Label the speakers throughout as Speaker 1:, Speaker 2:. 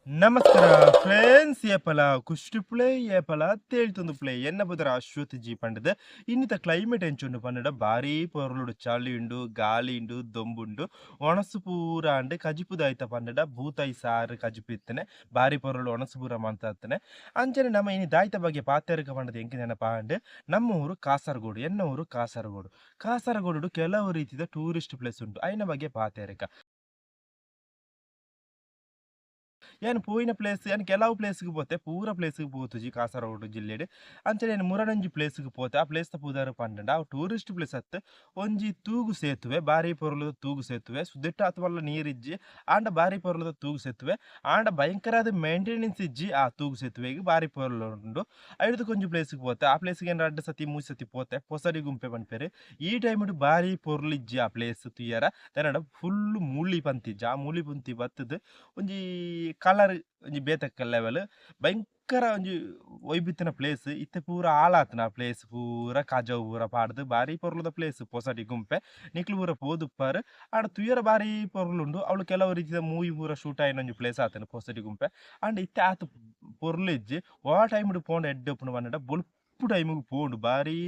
Speaker 1: ನಮಸ್ಕಾರ ಫ್ರೆಂಡ್ಸ್ ಏಪಲ ಕುಷ್ಟುಪ್ಲೆ ಏಪಲ ತೇಳ್ತುಂದುಪ್ಲೆ ಎನ್ನ ಬುದರ ಅಶ್ವತ್ ಜಿ ಪಂಡದ ಇನ್ನಿತ ಕ್ಲೈಮೇಟ್ ಎಂಚುಂಡು ಪಂಡದ ಭಾರಿ ಪೊರ್ಲುಡು ಚಳಿ ಉಂಡು ಗಾಳಿ ಉಂಡು ದೊಂಬುಂಡು ಒಣಸು ಪೂರ ಅಂಡ್ ಕಜಿಪುದಾಯ್ತ ಪಂಡದ ಭೂತಾಯಿ ಸಾರು ಕಜಿಪಿತ್ತನೆ ಭಾರಿ ಪೊರ್ಲು ಒಣಸು ಪೂರ ಮಂತಾತನೆ ಅಂಚನೆ ನಮ್ಮ ಇನಿ ದಾಯ್ತ ಬಗ್ಗೆ ಪಾತೆರಕ ಪಂಡದ ಎಂಕಿ ನೆನಪ ಅಂಡ್ ನಮ್ಮ ಊರು ಕಾಸರಗೋಡು ಎನ್ನ ಊರು ಕಾಸರಗೋಡು ಕಾಸರಗೋಡು ಕೆಲವು ರೀತಿಯ ಟೂರಿಸ್ಟ್ ಪ್ಲೇಸ್ ಉಂಟು ಐನ ಬಗ್ಗೆ ಪಾತೆರಕ ಏನು ಪೋಯಿನ ಪ್ಲೇಸ್ ಏನು ಕೆಲವು ಪ್ಲೇಸ್ಗೆ ಪೋತೆ ಪೂರ ಪ್ಲೇಸ್ಗೆ ಪೋತುಜಿ ಕಾಸರಗೋಡು ಜಿಲ್ಲೆಡ್ ಅಂಚನೆ ಏನು ಮುರಡಂಜಿ ಪ್ಲೇಸ್ಗೆ ಪೋತೆ ಆ ಪ್ಲೇಸ್ ಪೂದಾರ ಪಂಡ ಆ ಟೂರಿಸ್ಟ್ ಪ್ಲೇಸ್ ಹತ್ತು ಒಂಜಿ ತೂಗು ಸೇತುವೆ ಬಾರಿ ಪೊರ್ಲದ ತೂಗು ಸೇತುವೆ ಸುದಿಟ್ಟ ಅಥವಾ ನೀರಿಜ್ಜಿ ಆಂಡ ಬಾರಿ ಪೊರ್ಲದ ತೂಗು ಸೇತುವೆ ಆಂಡ ಭಯಂಕರಾದ ಮೇಂಟೆನೆನ್ಸ್ ಇಜ್ಜಿ ಆ ತೂಗು ಸೇತುವೆಗೆ ಬಾರಿ ಪೊರ್ಲು ಉಂಡು ಐದು ಕೊಂಚ ಪ್ಲೇಸ್ಗೆ ಪೋತೆ ಆ ಪ್ಲೇಸ್ಗೆ ಏನು 2 ಸತಿ 3 ಸತಿ ಪೋತೆ ಪೊಸಡಿ ಗುಂಪೆ ಪನ್ಪೇರು ಈ ಟೈಮ್ ಬಾರಿ ಪೊರ್ಲು ಇಜ್ಜಿ ಆ ಪ್ಲೇಸ್ ತುಯ್ಯಾರ ತನ್ನಡ ಫುಲ್ ಮೂಲಿ ಪಂತಿಜ್ಜಿ ಆ ಮೂಲಿ ಪಂತಿ ಬತ್ತದ ಒಂಜಿ ಕಲರ್ ಒಂಜಿ ಬೇತಕ್ಕ ಲೆವೆಲ್ ಭಯಂಕರ ಒಂಜಿ ಒಯ್ಬಿತ್ತಿನ ಪ್ಲೇಸ್ ಇತ್ತೆ ಪೂರ ಆಳಾತನ ಆ ಪ್ಲೇಸ್ ಪೂರ ಕಾಜವು ಪೂರ ಪಾಡ್ದು ಬಾರಿ ಪೊರ್ಲುದ ಪ್ಲೇಸ್ ಪೊಸಡಿ ಗುಂಪೆ ನಿಕ್ಲು ಪೂರ ಪೋದುಪ್ಪಾರು ಆಡ ತುಯ್ಯರ ಬಾರಿ ಪೊರ್ಲುಂಡು ಅವಳು ಕೆಲವು ರೀತಿಯ ಮೂವಿ ಪೂರ ಶೂಟ್ ಆಯ್ನ ಒಂಜಿ ಪ್ಲೇಸ್ ಆತನ ಪೊಸಡಿ ಗುಂಪೆ ಅಂಡ್ ಇತ್ತೆ ಆತ ಪೊರ್ಲು ಇಜ್ಜಿ ವಾ ಟೈಮ್ ಪೋಂಡ ಎಡ್ಡೆ ಒಪ್ಪುನ ಪಂಡ ಬೊಲ್ಪು ಟೈಮಿಗೆ ಪೋಂಡು ಬಾರಿ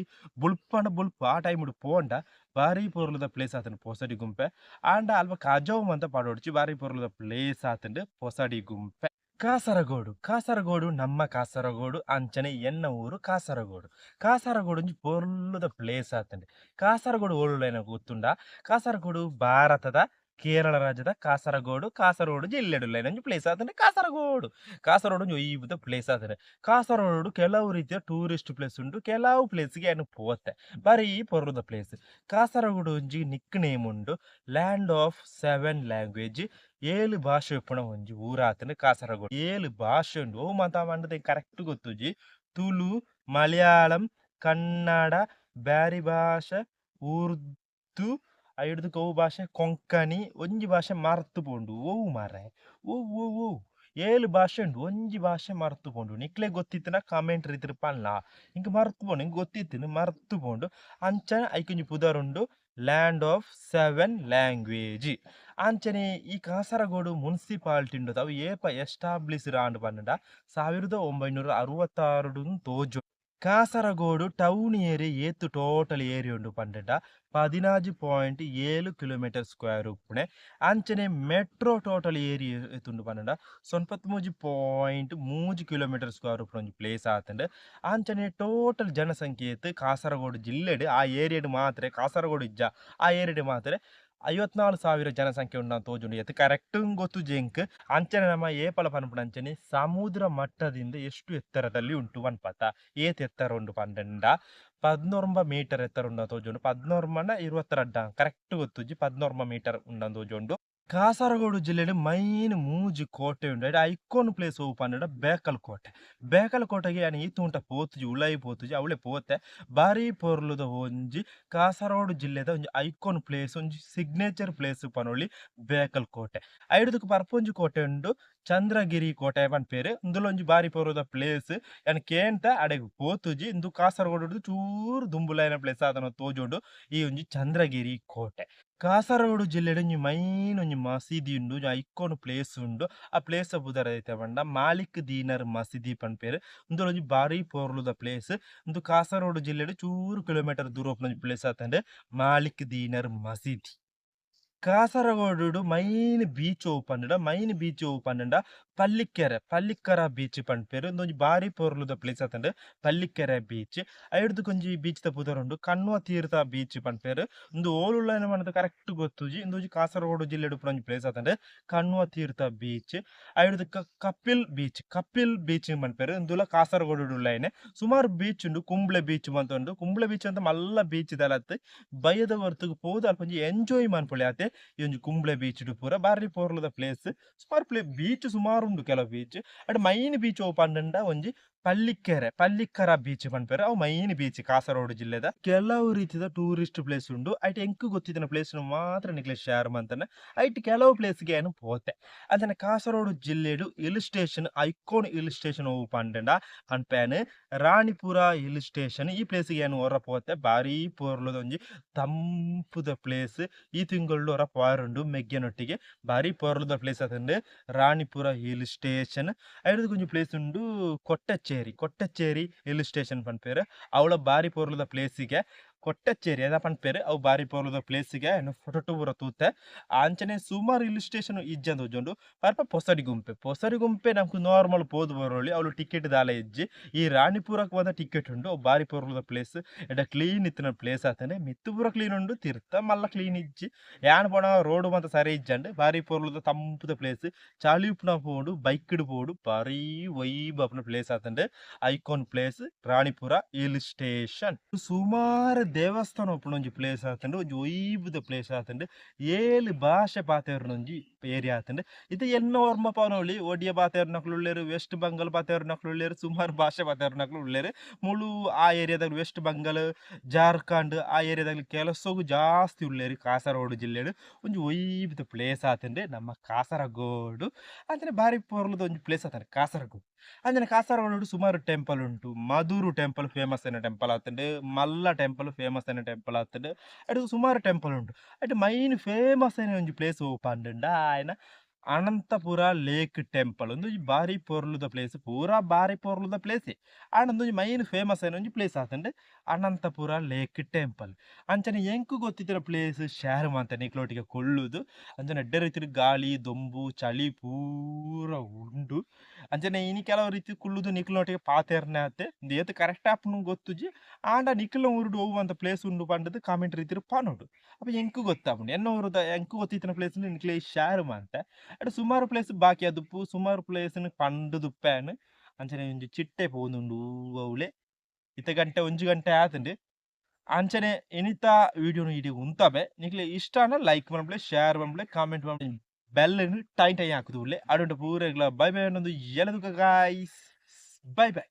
Speaker 1: ಬುಲ್ಪಂಡ ಬುಲ್ಪು ಆ ಟೈಮ್ ಪೋಂಡ ಬಾರಿ ಪೊರ್ಲುದ ಪ್ಲೇಸ್ ಆತನ ಪೊಸಡಿ ಗುಂಪೆ ಆಂಡ ಅಲ್ಪ ಕಾಜವು ಅಂತ ಪಾಡೋಡ್ಚಿ ಬಾರಿ ಪೊರ್ಲುದ ಪ್ಲೇಸ್ ಆತಂಡು ಪೊಸಡಿ ಗುಂಪೆ ಕಾಸರಗೋಡು ಕಾಸರಗೋಡು ನಮ್ಮ ಕಾಸರಗೋಡು ಅಂಚನೆ ಎನ್ನ ಊರು ಕಾಸರಗೋಡು ಕಾಸರಗೋಡು ಒಂಜಿ ಪೊರ್ಲುದ ಪ್ಲೇಸ್ ಆತಂಡೆ ಕಾಸರಗೋಡು ಓಳುಲೈನ ಗೊತ್ತುಂಡ ಕಾಸರಗೋಡು ಭಾರತದ ಕೇರಳ ರಾಜ್ಯದ ಕಾಸರಗೋಡು ಜಿಲ್ಲೆಡುಲೈನ ಒಂಜಿ ಪ್ಲೇಸ್ ಆತಂಡೆ ಕಾಸರಗೋಡು ಕಾಸರಗೋಡು ಒಂಜಿ ಒಯ್ಯುದ ಪ್ಲೇಸ್ ಆತಂಡೆ ಕಾಸರಗೋಡು ಕೆಲವು ರೀತಿಯ ಟೂರಿಸ್ಟ್ ಪ್ಲೇಸ್ ಉಂಟು ಕೆಲವು ಪ್ಲೇಸ್ಗೆ ಏನು ಪೋತೆ ಬಾರಿ ಪೊರ್ಲುದ ಪ್ಲೇಸ್ ಕಾಸರಗೋಡು ಒಂಜಿ ನಿಕ್ ನೇಮ್ ಉಂಡು ಲ್ಯಾಂಡ್ ಆಫ್ 7 ಲ್ಯಾಂಗ್ವೇಜ್ 7 ಭಾಷೆ ಉಪ್ಪುನ ಒಂಜಿ ಊರಾತಂಡ್ ಕಾಸರಗೋಡು 7 ಭಾಷೆ ಉಂಡು ಓ ಮಾತ ಮಂಡದೆ ಕರೆಕ್ಟ್ ಗೊತ್ತುಜಿ ತುಳು ಮಲಯಾಳಂ ಕನ್ನಡ ಬ್ಯಾರಿ ಭಾಷೆ ಉರ್ದು ಐಡ್ದು ಕೌ ಭಾಷೆ ಕೊಂಕಣಿ ಒಂಜಿ ಭಾಷೆ ಮರ್ತು ಪೋಂಡು ಓವು ಮಾರೆ ಓ ಓ ಓ 7 ಭಾಷೆ ಉಂಡು ಒಂಜಿ ಭಾಷೆ ಮರ್ತು ಪೋಂಡು ನಿಕ್ಲೆ ಗೊತ್ತಿತ್ತಿನ ಕಾಮೆಂಟ್ ರೀತಿರ್ ಪನ್ಲ ಇಂಕ ಮರ್ತು ಪೋಂಡು ಇಂಕ ಗೊತ್ತಿತ್ತಿನ ಮರ್ತು ಪೋಂಡು ಅಂಚನೆ ಐಕೊಂಜಿ ಪುದರುಂಡು ಲ್ಯಾಂಡ್ ಆಫ್ 7 ಲ್ಯಾಂಗ್ವೇಜ್ ಅಂಚನೆ ಈ ಕಾಸರಗೋಡು ಮುನ್ಸಿಪಾಲಿಟಿ ಉಂಡು ಅವು ಏಪ ಎಸ್ಟಾಬ್ಲಿಷ್ ಆಂಡ್ ಪನ್ನಡ 1966 ತೋಜು ಕಾಸರಗೋಡು ಟೌನ್ ಏರಿಯಾ ಏತು ಟೋಟಲ್ ಏರಿಯಾ ಉಂಡು ಪಂಡಡ 14.7 ಕಿಲೋಮೀಟರ್ ಸ್ಕ್ವೇರ್ ಉಪ್ಪುಣೆ ಅಂಚನೆ ಮೆಟ್ರೋ ಟೋಟಲ್ ಏರಿಯಾ ಎತ್ತುಂಡು ಪಂಡಡ 93.3 ಕಿಲೋಮೀಟರ್ ಸ್ಕ್ವೇರ್ ಉಪ್ಪುನ ಒಂಜಿ ಪ್ಲೇಸ್ ಆತಂಡ್ ಅಂಚನೆ ಟೋಟಲ್ ಜನಸಂಖ್ಯೆ ಏತ್ ಕಾಸರಗೋಡು ಜಿಲ್ಲೆಡ್ ಆ ಏರಿಯಾಡ್ ಮಾತ್ರ ಕಾಸರಗೋಡು ಇಜ್ಜ ಆ ಏರಿಯಾಡ್ ಮಾತ್ರ 54,000 ಜನಸಂಖ್ಯೆ ಉಂಡು ತೋಜುಂಡು ಎತ್ತು ಕರೆಕ್ಟ್ ಗೊತ್ತು ಜೆಂಕ್ ಅಂಚನೆ ನಮ್ಮ ಏಪಲ ಪನ್ಪುನ ಅಂಚನೆ ಸಮುದ್ರ ಮಟ್ಟದಿಂದ ಎಷ್ಟು ಎತ್ತರದಲ್ಲಿ ಉಂಟು ಪನ್ಪತ ಏತ್ ಎತ್ತರ ಉಂಡು ಪಂಡ 14 ಮೀಟರ್ ಎತ್ತರ ಉಂಡ ತೋಜುಂಡು 14 22 ಕರೆಕ್ಟ್ ಗೊತ್ತುಜಿ 14 ಮೀಟರ್ ಉಂಡ ತೋಜುಂಡು ಕಾಸರಗೋಡು ಜಿಲ್ಲೆಡ್ ಮೈನ್ ಮೂಜಿ ಕೋಟೆ ಉಂಡು ಐಕೋನ್ ಪ್ಲೇಸ್ ಓ ಪಂಡ ಬೇಕಲ್ ಕೋಟೆಗೆ ಯಾನ್ ಈತು ಉಂಟ ಪೋತುಜಿ ಉಳೈ ಪೋತುಜಿ ಅವಳೆ ಪೋತೆ ಬಾರಿ ಪೊರ್ಲುದ ಒಂಜಿ ಕಾಸರಗೋಡು ಜಿಲ್ಲೆದ ಒಂಜಿ ಐಕೋನ್ ಪ್ಲೇಸ್ ಒಂಜಿ ಸಿಗ್ನೇಚರ್ ಪ್ಲೇಸ್ ಪನೊಳಿ ಬೇಕಲ್ ಕೋಟೆ ಐಡುದಕ್ಕೆ ಪರ್ಪೊಂಜಿ ಕೋಟೆ ಉಂಡು ಚಂದ್ರಗಿರಿ ಕೋಟೆ ಪನ್ಪೇರು ಇಂದುಲ ಒಂಜಿ ಬಾರಿ ಪೊರ್ಲುದ ಪ್ಲೇಸ್ ಯಾನ್ ಕೇಂತ ಅಡೆಗ್ ಪೋತುಜಿ ಇಂದು ಕಾಸರಗೋಡು ಚೂರು ದುಂಬುಲೈನ ಪ್ಲೇಸ್ ಅದನ್ನ ತೋಜುಂಡು ಈ ಒಂಜಿ ಚಂದ್ರಗಿರಿ ಕೋಟೆ ಕಾಸರಗೋಡು ಜಿಲ್ಲೆಡ್ ಒಂಜಿ ಮೈನ್ ಒಂಜಿ ಮಸೀದಿ ಉಂಡು ಐಕೋನ್ ಪ್ಲೇಸ್ ಉಂಡು ಆ ಪ್ಲೇಸ್ ಬುದರ ಐತೆ ಪಂಡ ಮಾಲಿಕ್ ದೀನರ್ ಮಸೀದಿ ಪನ್ಪೇರು ಇಂದುಲ ಒಂಜಿ ಬಾರಿ ಪೊರ್ಲುದ ಪ್ಲೇಸ್ ಇಂದು ಕಾಸರಗೋಡು ಜಿಲ್ಲೆಡ್ ಚೂರು ಕಿಲೋಮೀಟರ್ ದೂರ ಒಂಜಿ ಪ್ಲೇಸ್ ಆತಂಡೆ ಮಾಲಿಕ್ ದೀನರ್ ಮಸೀದಿ Kasaragod main beach open Pallikkara beach ಪನ್ಪೇರು ಒಂದೊಂಜಿ ಬಾರಿ ಪೊರ್ಲುದ ಪ್ಲೇಸ್ ಆತಂಡ್ ಪಲ್ಲಿಕ್ಕರೆ ಬೀಚ್ ಐಡ್ದು ಕೊಂಜಿ ಬೀಚ್ ದ ಪುದರುಂಡು ಕಣ್ವತೀರ್ಥ ಬೀಚ್ ಪನ್ಪೇರು ಒಂದು ಓಲುಳ್ಳನ ಮನದ ಕರೆಕ್ಟ್ ಗೊತ್ತುಜಿ ಇಂದೊಂಜಿ ಕಾಸರಗೋಡು ಜಿಲ್ಲೆಡು ಒಂಜಿ ಪ್ಲೇಸ್ ಆತಂಡ್ ಕಣ್ವತೀರ್ಥ ಬೀಚ್ ಐಡ್ದು ಕಪಿಲ್ ಬೀಚ್ ಪನ್ಪೇರು ಇಂದುಲ ಕಾಸರಗೋಡು ಲೈನೆ ಸುಮಾರು ಬೀಚ್ ಉಂಡು ಕುಂಬ್ಳೆ ಬೀಚ್ ಮಂತುಂಡು ಕುಂಬ್ಳೆ ಬೀಚ್ ಅಂತ ಮಲ್ಲ ಬೀಚ್ ದಲತ್ ಬಯ್ಯದ ಹೊರ್ತುಗು ಪೋದು ಅಲ್ಪ ಎಂಜಾಯ್ ಮನ್ಪೊಲಿ ಆತೆ ಈ ಒಂಜಿ ಕುಂಬ್ಳೆ ಬೀಚ್ ಪೂರ ಬಾರಿ ಪೊರ್ಲುದ ಪ್ಲೇಸ್ ಸುಮಾರು ಬೀಚ್ ಸುಮಾರು ಉಂಡು ಕೆಲವು ಬೀಚ್ ಅಡ್ ಮೈನ್ ಬೀಚ್ ಓಪನ್ ಒಂಜಿ ಪಲ್ಲಿಕ್ಕರ ಬೀಚ್ ಪನ್ಪೇರು ಅವು ಮೈನ್ ಬೀಚ್ ಕಾಸರಗೋಡು ಜಿಲ್ಲೆದ ಕೆಲವು ರೀತಿಯ ಟೂರಿಸ್ಟ್ ಪ್ಲೇಸ್ ಉಂಡು ಐಟ್ ಎಂಕು ಗೊತ್ತಿದ್ದ ಪ್ಲೇಸ್ ಮಾತ್ರ ನಿಕ್ಲೆ ಶೇರ್ ಮಂತನ ಐಟ್ ಕೆಲವು ಪ್ಲೇಸ್ಗೆ ಏನು ಪೋತೆ ಅದನ್ನ ಕಾಸರಗೋಡು ಜಿಲ್ಲೆಡು hill station icon hill station ಹೋಗು ಪಂಡ ಅನ್ಪೇನು ರಾಣಿಪುರ ಹಿಲ್ ಸ್ಟೇಷನ್ ಈ ಪ್ಲೇಸ್ಗೆ ಏನು ಹೊರ ಪೋತೆ ಬಾರಿ ಪೋರ್ಲದೊಂಜಿ ತಂಪುದ ಪ್ಲೇಸ್ ಈ ತಿಂಗಳು ಹೊರ ಪಾರುಂಡು ಮೆಗ್ಗೆನೊಟ್ಟಿಗೆ ಬಾರಿ ಪೋರ್ಲದ ಪ್ಲೇಸ್ ಅದಂಡು ರಾಣಿಪುರ ಹಿಲ್ ಸ್ಟೇಷನ್ ಐದು ಕೊಂಚ ಪ್ಲೇಸ್ ಉಂಡು ಕೊಟ್ಟಚ್ಚೇರಿ ಹಿಲ್ ಸ್ಟೇಷನ್ ಪನ್ಪೇರು ಅವಳ ಬಾರಿ ಪೋರ್ಲದ ಪ್ಲೇಸಿಗೆ ಕೊಟ್ಟಚ್ಚೇರಿ ಅದ ಪನ್ಪೇರು ಅವು ಬಾರಿ ಪೋರ್ಲದ ಪ್ಲೇಸಿಗೆ ಫೋಟೋ ಬರ ತೂತೆ ಆಂಚನೆ ಸುಮಾರು ಹಿಲ್ ಸ್ಟೇಷನ್ ಇಜ್ಜಂದು ಉಜ್ಜೊಂಡು ಪರ್ಪ ಪೊಸಡಿ ಗುಂಪೆ ನಮ್ಗೆ ನಾರ್ಮಲ್ ಪೋದು ಬರೋಳಿ ಅವಳು ಟಿಕೆಟ್ ದಾಲ ಇಜ್ಜಿ ಈ ರಾಣಿಪುರಕ್ಕೆ ಬಂದ ಟಿಕೆಟ್ ಉಂಡು ಅವು ಬಾರಿ ಪೋರ್ಲದ ಪ್ಲೇಸ್ ಎಡ ಕ್ಲೀನ್ ಇತ್ತಿನ ಪ್ಲೇಸ್ ಆತನೆ ಮಿತ್ತು ಪೂರ ಕ್ಲೀನ್ ಉಂಡು ತಿರ್ತ ಮಲ್ಲ ಕ್ಲೀನ್ ಇಜ್ಜಿ ಯಾನ್ ಪೋಣ ರೋಡ್ ಮಂತ ಸರಿ ಇಜ್ಜಂಡು ಬಾರಿ ಪೋರ್ಲದ ತಂಪುದ ಪ್ಲೇಸ್ ಚಾಲಿ ಉಪ್ಪುನ ಪೋಡು ಬೈಕ್ ಪೋಡು ಬಾರಿ ವೈಬ್ ಅಪ್ನ ಪ್ಲೇಸ್ ಆತಂಡೆ icon place Ranipuram hill station ಸುಮಾರು ದೇವಸ್ಥಾನ ಒಪ್ಪುನೊಂಜಿ ಪ್ಲೇಸ್ ಆತಂಡೆ ಒಂಜಿ ವೈಬ್ದ ಪ್ಲೇಸ್ ಆತಂಡೆ 7 ಭಾಷೆ ಪಾತೆರ್ನೊಂಜಿ ಏರಿಯಾ ಆತಂಡೆ ಇದು ಎನ್ನೋ ಓರ್ಮ ಪವನೊಳಿ ಒಡಿಯಾ ಪಾತೆರ್ನಕ್ಲು ಉಳ್ಳೇರು ವೆಸ್ಟ್ ಬಂಗಾಲ್ ಪಾತೆರ್ನಕ್ಲು ಉಳ್ಳೇರು ಸುಮಾರು ಭಾಷೆ ಪಾತೆರ್ನಕ್ಲು ಉಳ್ಳೇರು ಮುಳು ಆ ಏರಿಯಾದಾಗ ವೆಸ್ಟ್ ಬಂಗಾಲ್ ಜಾರ್ಖಂಡ್ ಆ ಏರಿಯಾದಾಗ ಕೆಲಸಗೂ ಜಾಸ್ತಿ ಉಳ್ಳೇರು ಕಾಸರಗೋಡು ಜಿಲ್ಲೆಡು ಒಂಜಿ ವೈಬ್ದ ಪ್ಲೇಸ್ ಆತಂಡೆ ನಮ್ಮ ಕಾಸರಗೋಡು ಅಂಚನೆ ಬಾರಿ ಪೊರ್ಲದ ಒಂಜಿ ಪ್ಲೇಸ್ ಆತಂಡೆ ಕಾಸರಗೋಡು ಅಂಚನೆ ಕಾಸರಗೋಡು ಸುಮಾರು ಟೆಂಪಲ್ ಉಂಟು ಮಧುರು ಟೆಂಪಲ್ ಫೇಮಸ್ అయిన ಟೆಂಪಲ್ ಆತಂಡೆ ಮಲ್ಲ ಟೆಂಪಲ್ ಫೇಮಸ್ అయిన ಟೆಂಪಲ್ ಆತಂಡೆ ಅಡು ಸುಮಾರು ಟೆಂಪಲ್ ಉಂಟು ಅటు ಮೈನ್ ಫೇಮಸ್ అయిన ಒಂಜಿ ಪ್ಲೇಸ್ ಓಪಂಡ ಆಯ್ನ ಅನಂತಪುರ ಲೇಕ್ ಟೆಂಪಲ್ ಒಂದು ಬಾರಿ ಪೊರ್ಲುದ ಪ್ಲೇಸ್ ಪೂರಾ ಬಾರಿ ಪೊರ್ಲುದ ಪ್ಲೇಸ್ ಆಂಡ್ ಒಂದು ಮೈನ್ ಫೇಮಸ್ అయిన ಒಂಜಿ ಪ್ಲೇಸ್ ಆತಂಡೆ ಅನಂತಪುರ ಲೇಕ್ ಟೆಂಪಲ್ ಅಂಚನೆ ಎಂಕು ಗೊತ್ತಿದ್ದ ಪ್ಲೇಸ್ ಶೇರ್ ಮಾತ ನಿಕ್ಲೊಟ್ಟಿಗೆ ಕೊಳ್ಳುದು ಅಂಚನೆ ಎಡ್ಡೆ ರೀತಿ ಗಾಳಿ ದೊಂಬು ಚಳಿ ಪೂರ ಉಂಡು ಅಂಚನೆ ಇನಿ ಕೆಲವು ರೀತಿ ಕುಳ್ಳುದು ನಿಕ್ಲೊಟ್ಟಿಗೆ ಪಾತೆರ್ನೆ ಆತೆ ಏತ್ ಕರೆಕ್ಟ್ ಆಪ್ನು ಗೊತ್ತುಜಿ ಆಂಡ ನಿಕ್ಲ ಊರುಡು ಹೋಗುವಂತ ಪ್ಲೇಸ್ ಉಂಡು ಪಂಡದು ಕಾಮೆಂಟ್ ರೀತಿ ಪಾನೋಡು ಅಪ್ಪ ಎಂಕು ಗೊತ್ತಾಪುಂಡು ಎನ್ನ ಊರುದ ಎಂಕು ಗೊತ್ತಿತ್ತಿನ ಪ್ಲೇಸ್ ನಿಕ್ಲೆ ಶೇರ್ ಮಾಂತ ಅಡು ಸುಮಾರು ಪ್ಲೇಸ್ ಬಾಕಿ ಅದುಪ್ಪು ಸುಮಾರು ಪ್ಲೇಸ್ ಪಂಡು ದುಪ್ಪಾನು ಅಂಚನೆ ಒಂಜಿ ಚಿಟ್ಟೆ ಪೋನುಂಡು ಅವಳೆ ಇತ್ತ ಗಂಟೆ 1 ಗಂಟೆ ಆತಂಡೆ ಅಂಚನೆ ಎನಿತಾ ವಿಡಿಯೋನು ಇಡಿ ಉಂತಬೆ ನಿಕ್ಲೆ ಇಷ್ಟ ಲೈಕ್ ಮಾಡ್ಬಳೆ ಶೇರ್ ಮಾಡ್ಬಳೆ ಕಾಮೆಂಟ್ ಮಾಡ್ಬಳೆ ಬೆಲ್ ಟೈ ಹಾಕುದು ಅಡುಂಟ ಪೂರ ಬೈ ಬೈ ಅನ್ನೊಂದು ಎಲದುಕ ಗಾಯ್ಸ್ ಬೈ ಬೈ